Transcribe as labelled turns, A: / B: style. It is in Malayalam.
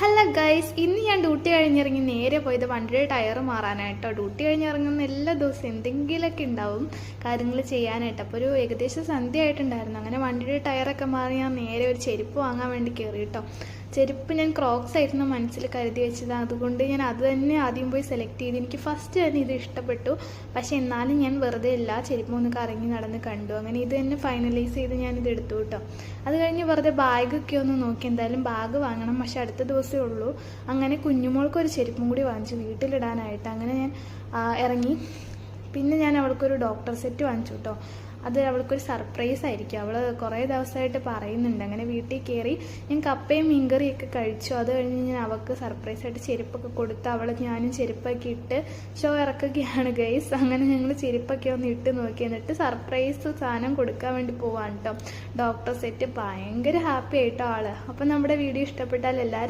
A: ഹലോ ഗൈസ്, ഇന്ന് ഞാൻ ഡ്യൂട്ടി കഴിഞ്ഞിറങ്ങി നേരെ പോയത് വണ്ടിയുടെ ടയർ മാറാനായിട്ടോ. ഡ്യൂട്ടി കഴിഞ്ഞിറങ്ങുന്ന എല്ലാ ദിവസവും എന്തെങ്കിലുമൊക്കെ ഉണ്ടാവും കാര്യങ്ങൾ ചെയ്യാനായിട്ട്. അപ്പോൾ ഒരു ഏകദേശം സന്ധ്യ ആയിട്ടുണ്ടായിരുന്നു. അങ്ങനെ വണ്ടിയുടെ ടയറൊക്കെ മാറി ഞാൻ നേരെ ഒരു ചെരുപ്പ് വാങ്ങാൻ വേണ്ടി കയറി കേട്ടോ. ചെരുപ്പ് ഞാൻ ക്രോക്സ് ആയിരുന്നു മനസ്സിൽ കരുതി വെച്ചത്. അതുകൊണ്ട് ഞാൻ അത് തന്നെ ആദ്യം പോയി സെലക്ട് ചെയ്ത്. എനിക്ക് ഫസ്റ്റ് തന്നെ ഇത് ഇഷ്ടപ്പെട്ടു. പക്ഷേ എന്നാലും ഞാൻ വെറുതെ എല്ലാ ചെരുപ്പും ഒന്ന് കറങ്ങി നടന്ന് കണ്ടു. അങ്ങനെ ഇത് തന്നെ ഫൈനലൈസ് ചെയ്ത് ഞാനിത് എടുത്തു കേട്ടോ. അത് കഴിഞ്ഞ് വെറുതെ ബാഗൊക്കെ ഒന്ന് നോക്കി. എന്തായാലും ബാഗ് വാങ്ങണം, പക്ഷെ അടുത്ത ദിവസമേ ഉള്ളൂ. അങ്ങനെ കുഞ്ഞുമോൾക്കൊരു ചെരുപ്പും കൂടി വാങ്ങിച്ചു വീട്ടിലിടാനായിട്ട്. അങ്ങനെ ഞാൻ ഇറങ്ങി. പിന്നെ ഞാൻ അവൾക്കൊരു ഡോക്ടർ സെറ്റ് വാങ്ങിച്ചു കേട്ടോ. അത് അവൾക്കൊരു സർപ്രൈസ് ആയിരിക്കും. അവൾ കുറേ ദിവസമായിട്ട് പറയുന്നുണ്ട്. അങ്ങനെ വീട്ടിൽ കയറി ഞാൻ കപ്പയും മീൻകറിയൊക്കെ കഴിച്ചു. അത് കഴിഞ്ഞ് ഞാൻ അവൾക്ക് സർപ്രൈസായിട്ട് ചെരുപ്പൊക്കെ കൊടുത്ത് ഞാനും ചെരുപ്പൊക്കെ ഇട്ട് ഷോ ഇറക്കുകയാണ് ഗൈസ്. അങ്ങനെ ഞങ്ങൾ ചെരുപ്പൊക്കെ ഒന്ന് ഇട്ട് നോക്കി. എന്നിട്ട് സർപ്രൈസ് സാധനം കൊടുക്കാൻ വേണ്ടി പോവാണ് കേട്ടോ. ഡോക്ടർ സെറ്റ് ഭയങ്കര ഹാപ്പി ആയിട്ടോ ആള്. അപ്പം നമ്മുടെ വീഡിയോ ഇഷ്ടപ്പെട്ടാൽ എല്ലാവരും